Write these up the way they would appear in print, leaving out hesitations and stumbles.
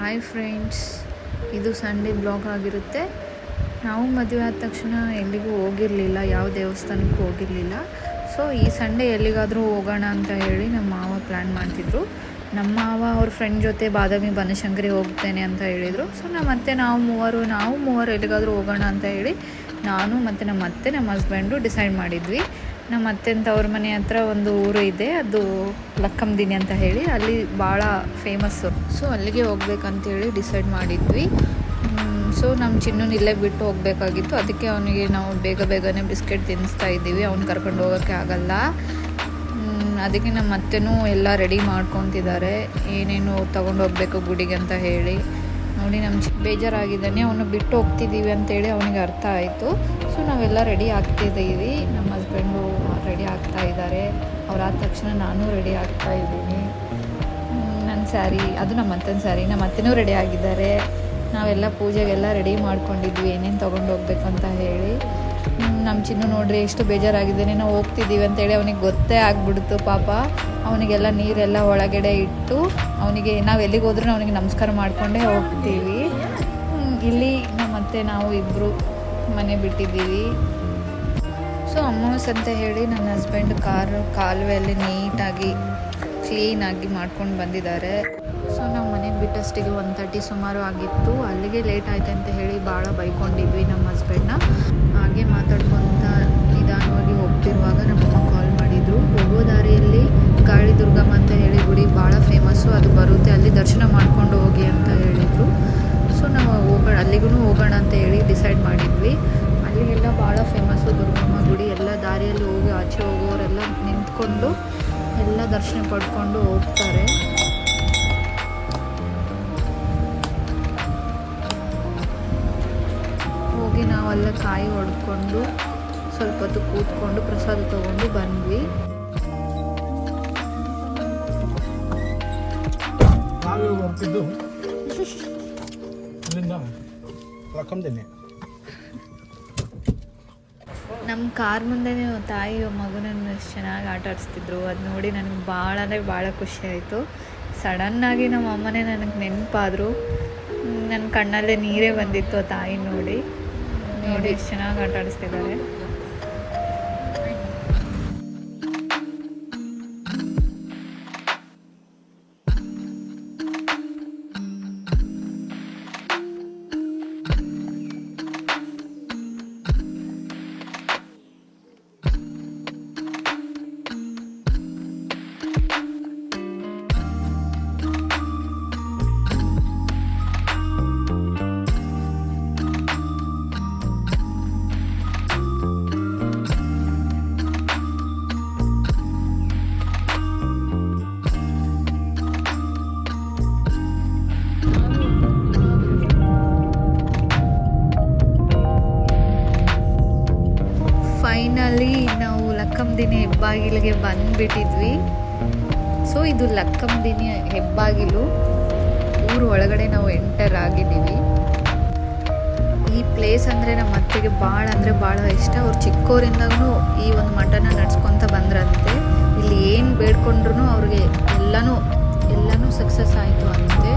Hi friends, ಇದು Sunday blog ಆಗಿರುತ್ತೆ. ನಾವು ಮದುವೆ ಆದ ತಕ್ಷಣ ಎಲ್ಲಿಗೂ ಹೋಗಿರಲಿಲ್ಲ, ಯಾವ ದೇವಸ್ಥಾನಕ್ಕೂ ಹೋಗಿರಲಿಲ್ಲ. ಸೊ ಈ ಸಂಡೇ ಎಲ್ಲಿಗಾದರೂ ಹೋಗೋಣ ಅಂತ ಹೇಳಿ ನಮ್ಮ ಮಾವ ಪ್ಲ್ಯಾನ್ ಮಾಡ್ತಿದ್ರು. ನಮ್ಮ ಮಾವ ಅವ್ರ ಫ್ರೆಂಡ್ ಜೊತೆ ಬಾದಾಮಿ ಬನಶಂಕರಿ ಹೋಗ್ತೇನೆ ಅಂತ ಹೇಳಿದರು. ಸೊ ನಾವು ಮೂವರು ಎಲ್ಲಿಗಾದರೂ ಹೋಗೋಣ ಅಂತ ಹೇಳಿ ನಾನು ಮತ್ತು ನಮ್ಮ ಹಸ್ಬೆಂಡು ಡಿಸೈಡ್ ಮಾಡಿದ್ವಿ. ನಮ್ಮ ಅತ್ತೆಂತ ಅವ್ರ ಮನೆ ಹತ್ರ ಒಂದು ಊರು ಇದೆ, ಅದು ಲಕ್ಕಂದಿನಿ ಅಂತ ಹೇಳಿ, ಅಲ್ಲಿ ಭಾಳ ಫೇಮಸ್ಸು. ಸೊ ಅಲ್ಲಿಗೆ ಹೋಗ್ಬೇಕಂತೇಳಿ ಡಿಸೈಡ್ ಮಾಡಿದ್ವಿ. ಸೊ ನಮ್ಮ ಚಿನ್ನೂನ ಇಲ್ಲೇ ಬಿಟ್ಟು ಹೋಗಬೇಕಾಗಿತ್ತು. ಅದಕ್ಕೆ ಅವನಿಗೆ ನಾವು ಬೇಗನೆ ಬಿಸ್ಕೆಟ್ ತಿನ್ನಿಸ್ತಾ ಇದ್ದೀವಿ. ಅವ್ನು ಕರ್ಕೊಂಡು ಹೋಗೋಕ್ಕೆ ಆಗಲ್ಲ. ಅದಕ್ಕೆ ನಮ್ಮ ಅತ್ತೆನೂ ಎಲ್ಲ ರೆಡಿ ಮಾಡ್ಕೊತಿದ್ದಾರೆ, ಏನೇನು ತೊಗೊಂಡು ಹೋಗಬೇಕು ಗುಡಿಗೆ ಅಂತ ಹೇಳಿ. ನೋಡಿ ನಮ್ಮ ಬೇಜಾರಾಗಿದ್ದಾನೆ, ಅವನು ಬಿಟ್ಟು ಹೋಗ್ತಿದ್ದೀವಿ ಅಂತೇಳಿ ಅವನಿಗೆ ಅರ್ಥ ಆಯಿತು. ಸೊ ನಾವೆಲ್ಲ ರೆಡಿ ಆಗ್ತಿದ್ದೀವಿ. ನಮ್ಮ ಹಸ್ಬೆಂಡು ರೆಡಿ ಆಗ್ತಾ ಇದ್ದಾರೆ. ಅವರಾದ ತಕ್ಷಣ ನಾನು ರೆಡಿ ಆಗ್ತಾ ಇದ್ದೀನಿ. ನನ್ನ ಸ್ಯಾರಿ, ಅದು ನಮ್ಮ ಅತ್ತನ ಸ್ಯಾರಿ, ನಮ್ಮ ಅತ್ತೆನೂ ರೆಡಿ ಆಗಿದ್ದಾರೆ. ನಾವೆಲ್ಲ ಪೂಜೆಗೆಲ್ಲ ರೆಡಿ ಮಾಡ್ಕೊಂಡಿದ್ವಿ, ಏನೇನು ತೊಗೊಂಡು ಹೋಗ್ಬೇಕು ಅಂತ ಹೇಳಿ. ನಮ್ಮ ಚಿನ್ನು ನೋಡ್ರಿ ಎಷ್ಟು ಬೇಜಾರಾಗಿದ್ದಾನೆ, ನಾವು ಹೋಗ್ತಿದ್ದೀವಿ ಅಂತೇಳಿ ಅವನಿಗೆ ಗೊತ್ತೇ ಆಗಿಬಿಡ್ತು ಪಾಪ. ಅವನಿಗೆಲ್ಲ ನೀರೆಲ್ಲ ಒಳಗಡೆ ಇಟ್ಟು ಅವನಿಗೆ ನಾವು ಎಲ್ಲಿಗೆ ಹೋದ್ರೂ ಅವನಿಗೆ ನಮಸ್ಕಾರ ಮಾಡಿಕೊಂಡೇ ಹೋಗ್ತೀವಿ. ಇಲ್ಲಿ ನಮ್ಮತ್ತೆ ನಾವು ಇಬ್ಬರು ಮನೆ ಬಿಟ್ಟಿದ್ದೀವಿ. ಸೊ ಅಮಾವಾಸ್ಯೆ ಅಂತ ಹೇಳಿ ನನ್ನ ಹಸ್ಬೆಂಡ್ ಕಾಲುವೆಯಲ್ಲಿ ನೀಟಾಗಿ ಕ್ಲೀನಾಗಿ ಮಾಡ್ಕೊಂಡು ಬಂದಿದ್ದಾರೆ. ಸೊ ನಾವು ಮನೆಗೆ ಬಿಟ್ಟಷ್ಟಿಗೆ 1:30 ಸುಮಾರು ಆಗಿತ್ತು. ಅಲ್ಲಿಗೆ ಲೇಟ್ ಆಯ್ತು ಅಂತ ಹೇಳಿ ಭಾಳ ಬೈಕೊಂಡಿದ್ವಿ ನಮ್ಮ ಹಸ್ಬೆಂಡ್ನ. ಹಾಗೆ ಮಾತಾಡ್ಕೊತ ನಿಧಾನವಾಗಿ ಹೋಗ್ತಿರುವಾಗ ನಮ್ಮಮ್ಮ ಕಾಲ್ ಮಾಡಿದರು. ಹೋಗೋ ದಾರಿಯಲ್ಲಿ ಗಾಳಿ ದುರ್ಗಮ್ಮ ಅಂತ ಹೇಳಿ ಗುಡಿ ಭಾಳ ಫೇಮಸ್ಸು, ಅದು ಬರುತ್ತೆ, ಅಲ್ಲಿ ದರ್ಶನ ಮಾಡ್ಕೊಂಡು ಹೋಗಿ ಅಂತ ಹೇಳಿದರು. ಸೊ ನಾವು ಅಲ್ಲಿಗೂ ಹೋಗೋಣ ಅಂತ ಹೇಳಿ ಡಿಸೈಡ್ ಮಾಡಿದ್ವಿ. ಅಲ್ಲಿಗೆಲ್ಲ ಭಾಳ ಫೇಮಸ್ಸು ದುರ್ಗಮ್ಮ ಗುಡಿ. ಎಲ್ಲ ದಾರಿಯಲ್ಲಿ ಹೋಗಿ ಆಚೆ ಹೋಗೋರೆಲ್ಲ ನಿಂತ್ಕೊಂಡು ಎಲ್ಲ ದರ್ಶನ ಪಡ್ಕೊಂಡು ಹೋಗ್ತಾರೆ. ಹೋಗಿ ನಾವೆಲ್ಲ ಕಾಯಿ ಹೊಡ್ಕೊಂಡು ಸ್ವಲ್ಪ ಹೊತ್ತು ಕೂತ್ಕೊಂಡು ಪ್ರಸಾದ ತೊಗೊಂಡು ಬಂದ್ವಿ. ನಮ್ಮ ಕಾರ್ ಮುಂದೆ ತಾಯಿ ಮಗನನ್ನು ಎಷ್ಟು ಚೆನ್ನಾಗಿ ಆಟ ಆಡಿಸ್ತಿದ್ರು. ಅದು ನೋಡಿ ನನಗೆ ಭಾಳ ಖುಷಿ ಆಯಿತು. ಸಡನ್ನಾಗಿ ನಮ್ಮ ಅಮ್ಮನೇ ನನಗೆ ನೆನಪಾದರು. ನನ್ನ ಕಣ್ಣಲ್ಲೇ ನೀರೇ ಬಂದಿತ್ತು ಆ ತಾಯಿ ನೋಡಿ ಎಷ್ಟು ಚೆನ್ನಾಗಿ ಆಟ ಆಡಿಸ್ತಿದ್ದಾರೆ. ಫೈನಲಿ ನಾವು ಲಕ್ಕಂದಿನಿ ಹೆಬ್ಬಾಗಿಲಿಗೆ ಬಂದುಬಿಟ್ಟಿದ್ವಿ. ಸೊ ಇದು ಲಕ್ಕಂದಿನಿ ಹೆಬ್ಬಾಗಿಲು, ಊರು ಒಳಗಡೆ ನಾವು ಎಂಟರ್ ಆಗಿದ್ದೀವಿ. ಈ ಪ್ಲೇಸ್ ಅಂದರೆ ನಮ್ಮ ಅತ್ತೆಗೆ ಭಾಳ ಇಷ್ಟ. ಅವ್ರು ಚಿಕ್ಕವರಿಂದನೂ ಈ ಒಂದು ಮಠನ ನಡ್ಸ್ಕೊತ ಬಂದ್ರಂತೆ. ಇಲ್ಲಿ ಏನು ಬೇಡ್ಕೊಂಡ್ರು ಅವ್ರಿಗೆ ಎಲ್ಲನೂ ಸಕ್ಸಸ್ ಆಯಿತು ಅಂತೆ.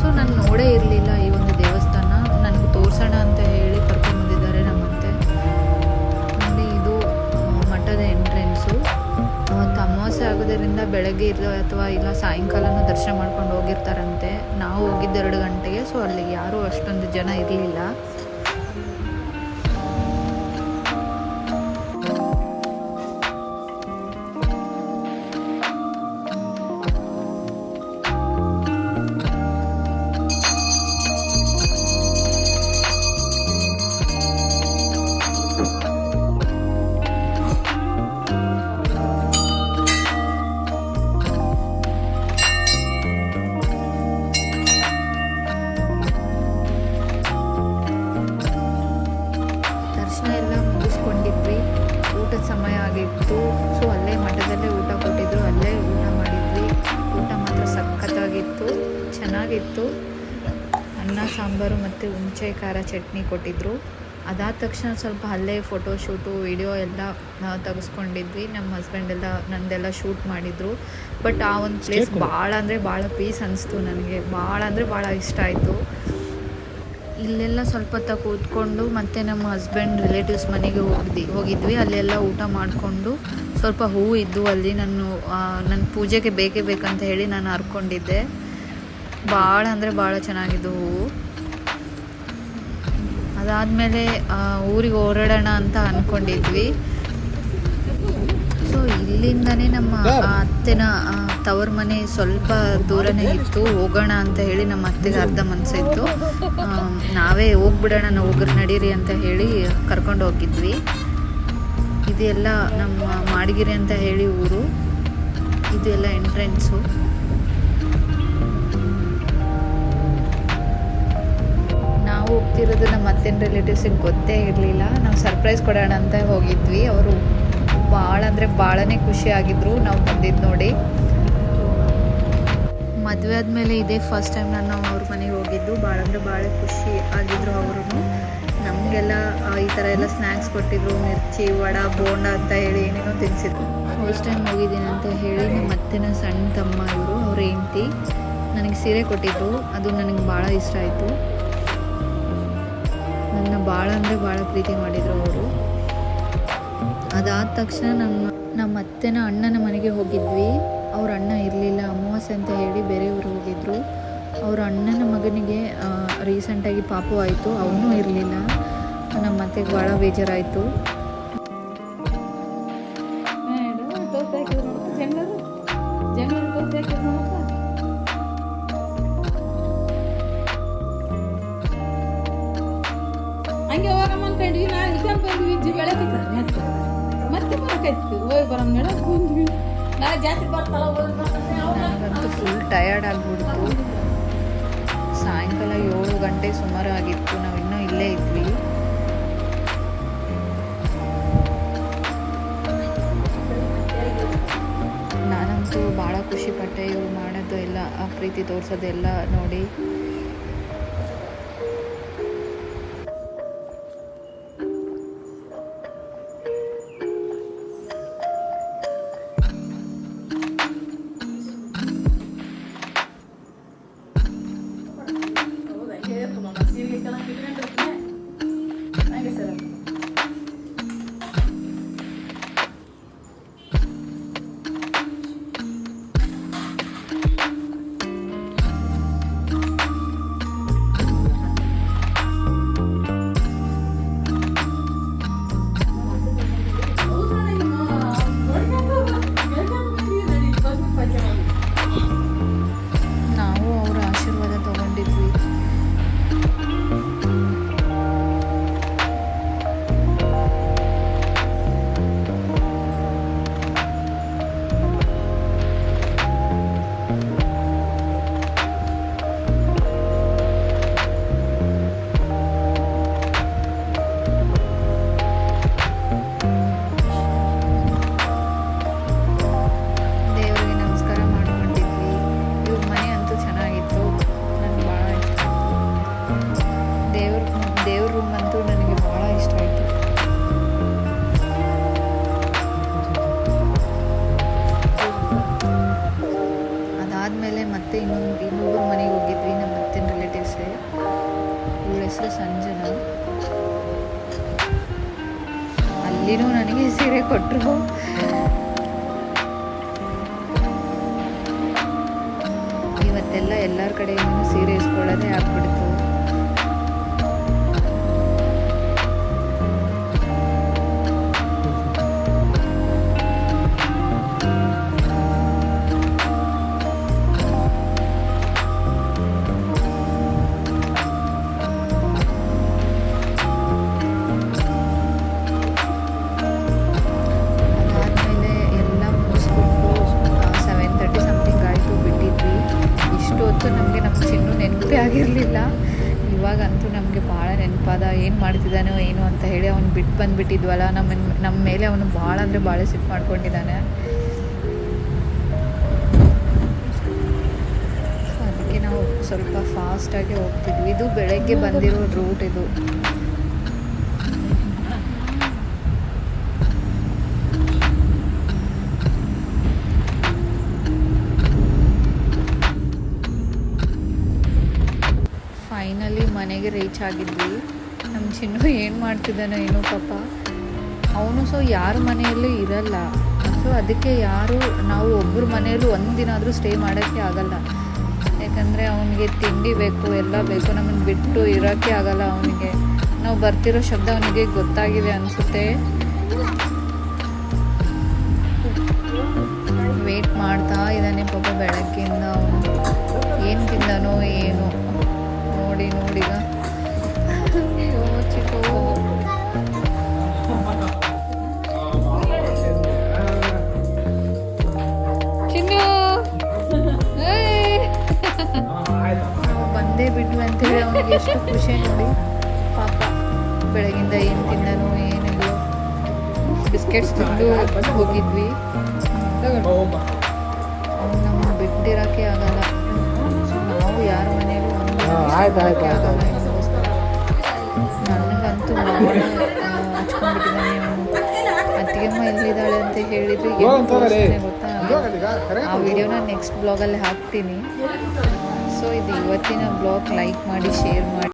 ಸೊ ನಾನು ನೋಡೇ ಇರಲಿಲ್ಲ ಈ ಒಂದು ದೇವಸ್ಥಾನ, ನನಗೆ ತೋರಿಸೋಣ ಅಂತ ಹೇಳಿ ಕರ್ಕೊಂಡ್ಬಂದಿದ್ದಾರೆ ನಮ್ಮತ್ತೆ. ನೋಡಿ ಇದು ಮಠದ ಎಂಟ್ರೆನ್ಸು. ಅವತ್ತು ಅಮಾವಾಸ್ಯೆ ಆಗೋದರಿಂದ ಬೆಳಗ್ಗೆ ಅಥವಾ ಇಲ್ಲ ಸಾಯಂಕಾಲನೂ ದರ್ಶನ ಮಾಡ್ಕೊಂಡು ಹೋಗಿರ್ತಾರಂತೆ. ನಾವು ಹೋಗಿದ್ದು 2 ಗಂಟೆಗೆ. ಸೊ ಅಲ್ಲಿ ಯಾರೂ ಅಷ್ಟೊಂದು ಜನ ಇರಲಿಲ್ಲ. ಊಟದ ಸಮಯ ಆಗಿತ್ತು. ಸೊ ಅಲ್ಲೇ ಮಠದಲ್ಲೇ ಊಟ ಕೊಟ್ಟಿದ್ರು, ಅಲ್ಲೇ ಊಟ ಮಾಡಿದ್ವಿ. ಊಟ ಮಾತ್ರ ಸಖತ್ತಾಗಿತ್ತು, ಚೆನ್ನಾಗಿತ್ತು. ಅನ್ನ ಸಾಂಬಾರು ಮತ್ತು ಹುಣಸೆ ಖಾರ ಚಟ್ನಿ ಕೊಟ್ಟಿದ್ದರು. ಅದಾದ ತಕ್ಷಣ ಸ್ವಲ್ಪ ಅಲ್ಲೇ ಫೋಟೋಶೂಟು ವಿಡಿಯೋ ಎಲ್ಲ ತೆಗೆಸ್ಕೊಂಡಿದ್ವಿ. ನಮ್ಮ ಹಸ್ಬೆಂಡ್ ಎಲ್ಲ ನಂದೆಲ್ಲ ಶೂಟ್ ಮಾಡಿದರು. ಬಟ್ ಆ ಒಂದು ಪ್ಲೇಸ್ ಭಾಳ ಅಂದರೆ ಭಾಳ ಪೀಸ್ ಅನಿಸ್ತು ನನಗೆ. ಭಾಳ ಅಂದರೆ ಭಾಳ ಇಷ್ಟ ಆಯಿತು. ಇಲ್ಲೆಲ್ಲ ಸ್ವಲ್ಪ ಹೊತ್ತು ಕೂತ್ಕೊಂಡು ಮತ್ತು ನಮ್ಮ ಹಸ್ಬೆಂಡ್ ರಿಲೇಟಿವ್ಸ್ ಮನೆಗೆ ಹೋಗಿದ್ವಿ. ಅಲ್ಲೆಲ್ಲ ಊಟ ಮಾಡಿಕೊಂಡು ಸ್ವಲ್ಪ ಹೂವು ಇದ್ದು ಅಲ್ಲಿ ನನ್ನ ಪೂಜೆಗೆ ಬೇಕೇ ಬೇಕಂತ ಹೇಳಿ ನಾನು ಹರ್ಕೊಂಡಿದ್ದೆ. ಭಾಳ ಅಂದರೆ ಭಾಳ ಚೆನ್ನಾಗಿದ್ದು ಹೂವು. ಅದಾದಮೇಲೆ ಊರಿಗೆ ಹೊರಡೋಣ ಅಂತ ಅಂದ್ಕೊಂಡಿದ್ವಿ. ಸೊ ಇಲ್ಲಿಂದನೇ ನಮ್ಮ ಅತ್ತೆನ ತವ್ರ ಮನೆ ಸ್ವಲ್ಪ ದೂರನೇ ಇತ್ತು. ಹೋಗೋಣ ಅಂತ ಹೇಳಿ ನಮ್ಮ ಅತ್ತೆಗೆ ಅರ್ಧ ಮನಸ್ಸಿತ್ತು. ನಾವೇ ಹೋಗ್ಬಿಡೋಣ, ಹೋಗ್ರಿ ನಡೀರಿ ಅಂತ ಹೇಳಿ ಕರ್ಕೊಂಡು ಹೋಗಿದ್ವಿ. ಇದೆಲ್ಲ ನಮ್ಮ ಮಾಡಿಗಿರಿ ಅಂತ ಹೇಳಿ ಊರು. ಇದೆಲ್ಲ ಎಂಟ್ರೆನ್ಸು. ನಾವು ಹೋಗ್ತಿರೋದು ನಮ್ಮ ಅತ್ತೆನ ರಿಲೇಟಿವ್ಸಿಗೆ ಗೊತ್ತೇ ಇರಲಿಲ್ಲ. ನಾವು ಸರ್ಪ್ರೈಸ್ ಕೊಡೋಣ ಅಂತ ಹೋಗಿದ್ವಿ. ಅವರು ಭಾಳ ಅಂದರೆ ಭಾಳನೇ ಖುಷಿಯಾಗಿದ್ದರು ನಾವು ಬಂದಿದ್ದು ನೋಡಿ. ಮದುವೆ ಆದಮೇಲೆ ಇದೇ ಫಸ್ಟ್ ಟೈಮ್ ನಾನು ಅವ್ರ ಮನೆಗೆ ಹೋಗಿದ್ದು. ಭಾಳ ಅಂದರೆ ಭಾಳ ಖುಷಿ ಆಗಿದ್ದರು ಅವರು. ನಮಗೆಲ್ಲ ಈ ಥರ ಎಲ್ಲ ಸ್ನ್ಯಾಕ್ಸ್ ಕೊಟ್ಟಿದ್ರು, ಮಿರ್ಚಿ, ವಡ, ಬೋಂಡ ಅಂತ ಹೇಳಿ ಏನೇನೋ ತಿನ್ನಿಸಿದ್ರು. ಫಸ್ಟ್ ಟೈಮ್ ಹೋಗಿದ್ದೀನಿ ಅಂತ ಹೇಳಿ ನಮ್ಮ ಅತ್ತೆನ ಸಣ್ಣ ತಮ್ಮ ಇವರು, ಅವ್ರ ಹೆಂಡತಿ ನನಗೆ ಸೀರೆ ಕೊಟ್ಟಿದ್ರು. ಅದು ನನಗೆ ಭಾಳ ಇಷ್ಟ ಆಯಿತು. ನನ್ನ ಭಾಳ ಅಂದರೆ ಭಾಳ ಪ್ರೀತಿ ಮಾಡಿದರು ಅವರು. ಅದಾದ ತಕ್ಷಣ ನಮ್ಮ ಅತ್ತೆನ ಅಣ್ಣನ ಮನೆಗೆ ಹೋಗಿದ್ವಿ. ಅವ್ರ ಅಣ್ಣ ಇರಲಿಲ್ಲ, ಅಮಾವಾಸ್ಯೆ ಅಂತ ಹೇಳಿ ಬೇರೆ ಊರು ಹೋಗಿದ್ರು. ಅವ್ರ ಅಣ್ಣನ ಮಗನಿಗೆ ರೀಸೆಂಟಾಗಿ ಪಾಪು ಆಯಿತು, ಅವನು ಇರಲಿಲ್ಲ. ನಮ್ಮ ಅತ್ತೆಗೆ ಭಾಳ ಬೇಜಾರಾಯಿತು. ಹಂಗೆ ಹೋಗಮ್ಮ ಅನ್ಕೊಂಡ್ವಿ. ನಾ ಇಲ್ಕೊಂಡ್ ಬಂದ್ವಿ, ಬೆಳಗ್ಗೆ ಮತ್ತೆ ಬರಕಾಯ್ತು. ಹೋಗಿ ಬರಮ್ಮ ಮೇಡಮ್ ಬಂದ್ವಿ. ನಾಳೆ ಜಾತ್ರೆ ಬರ್ತಲ್ಲ, ನನಗಂತೂ ಫುಲ್ ಟಯರ್ಡ್ ಆಗಿಬಿಡ್ತು. ಸಾಯಂಕಾಲ 7 ಗಂಟೆ ಸುಮಾರು ಆಗಿತ್ತು. ನಾವು ಇನ್ನೂ ಇಲ್ಲೇ ಇದ್ವಿ. ನಾನಂತೂ ಭಾಳ ಖುಷಿಪಟ್ಟೆ. ಇವ್ರು ಮಾಡೋದು ಎಲ್ಲ, ಆ ಪ್ರೀತಿ ತೋರಿಸೋದೆಲ್ಲ ನೋಡಿ. ನಾವು ಅವರ ಆಶೀರ್ವಾದ ತಗೊಂಡಿದ್ವಿ. ಮತ್ತೆ ಇನ್ನೊಬ್ಬರ ಮನೆಗೆ ಹೋಗಿದ್ವಿ, ನಮ್ಮ ಅತ್ತಿನ ರಿಲೇಟಿವ್ಸೇ. ಇವಳ ಹೆಸರು ಸಂಜನಾ. ಅಲ್ಲಿನೂ ನನಗೆ ಸೀರೆ ಕೊಟ್ಟರು. ಇವತ್ತೆಲ್ಲ ಎಲ್ಲರ ಕಡೆ ಸೀರೆ ಇಸ್ಕೊಳ್ಳೋದೇ ಆಗ್ಬಿಡ್ತು. ನಮಗೆ ನಮ್ಮ ಚಿನ್ನು ನೆನಪೇ ಆಗಿರಲಿಲ್ಲ. ಇವಾಗಂತೂ ನಮಗೆ ಭಾಳ ನೆನಪಾದ. ಏನು ಮಾಡ್ತಿದ್ದಾನೋ ಏನು ಅಂತ ಹೇಳಿ ಅವ್ನು ಬಿಟ್ಟು ಬಂದುಬಿಟ್ಟಿದ್ವಲ್ಲ, ನಮ್ಮ ಮೇಲೆ ಅವನು ಭಾಳ ಅಂದರೆ ಭಾಳ ಸಿಟ್ಟು ಮಾಡ್ಕೊಂಡಿದ್ದಾನೆ. ಸೊ ಅದಕ್ಕೆ ನಾವು ಸ್ವಲ್ಪ ಫಾಸ್ಟಾಗಿ ಹೋಗ್ತಿದ್ವಿ. ಇದು ಬೆಳಗ್ಗೆ ಬಂದಿರೋ ರೂಟ್ ಇದು. ಫೈನಲಿ ಮನೆಗೆ ರೀಚ್ ಆಗಿದ್ವಿ. ನಮ್ಮ ಚಿನ್ನು ಏನು ಮಾಡ್ತಿದ್ದಾನೋ ಏನೋ ಪಾಪ. ಅವನು ಸೊ ಯಾರ ಮನೆಯಲ್ಲೂ ಇರಲ್ಲ. ಸೊ ಅದಕ್ಕೆ ನಾವು ಒಬ್ಬರ ಮನೆಯಲ್ಲೂ ಒಂದಿನ ಆದರೂ ಸ್ಟೇ ಮಾಡೋಕ್ಕೆ ಆಗಲ್ಲ. ಯಾಕಂದರೆ ಅವನಿಗೆ ತಿಂಡಿ ಬೇಕು, ಎಲ್ಲ ಬೇಕು. ನಮ್ಮನ್ನು ಬಿಟ್ಟು ಇರೋಕ್ಕೆ ಆಗಲ್ಲ ಅವನಿಗೆ. ನಾವು ಬರ್ತಿರೋ ಶಬ್ದ ಅವನಿಗೆ ಗೊತ್ತಾಗಿದೆ ಅನಿಸುತ್ತೆ. ವೇಟ್ ಮಾಡ್ತಾ ಇದ್ದಾನೆ ಪಾಪ ಬೆಳಗ್ಗೆಯಿಂದ. ಅವನು ಏನು ತಿಂದಾನೋ ಏನೋ ನೋಡೀಗ. ಚಿಕ್ಕು ಚಿನ್ನು ಬಂದೇ ಬಿಟ್ವಿ ಅಂತೇಳಿ ಅವನಿಗೆ ಎಷ್ಟು ಖುಷಿ ನೋಡಿ ಪಾಪ. ಬೆಳಗಿಂದ ಏನು ತಿಂದಾನೋ ಏನಿಲ್ಲ. ಬಿಸ್ಕೆಟ್ಸ್ ತಿಂದು ಹೋಗಿದ್ವಿ. ಅವ್ನು ನಮ್ಮನ್ನು ಬಿಟ್ಟಿರೋಕ್ಕೆ ಆಗಲ್ಲ. ಸೊ ನಾವು ಯಾರ ಮನೆಯಲ್ಲೂ ಆಗಲ್ಲ. ನನಗಂತೂ ಹಚ್ಕೊಂಡ್ಬಿಟ್ಟಿದ್ದಾನೆ ಅವನು. ಅತ್ತಿಗೆಮ್ಮ ಎಲ್ಲಿದ್ದಾಳೆ ಅಂತ ಹೇಳಿದ್ರು ಏನು ತೋರಿಸ್ತಾನೆ ಗೊತ್ತಾ. ಆ ವಿಡಿಯೋನ ನೆಕ್ಸ್ಟ್ ಬ್ಲಾಗಲ್ಲಿ ಹಾಕ್ತೀನಿ. ಸೊ ಇದು ಇವತ್ತಿನ ಬ್ಲಾಗ್. ಲೈಕ್ ಮಾಡಿ, ಶೇರ್ ಮಾಡಿ.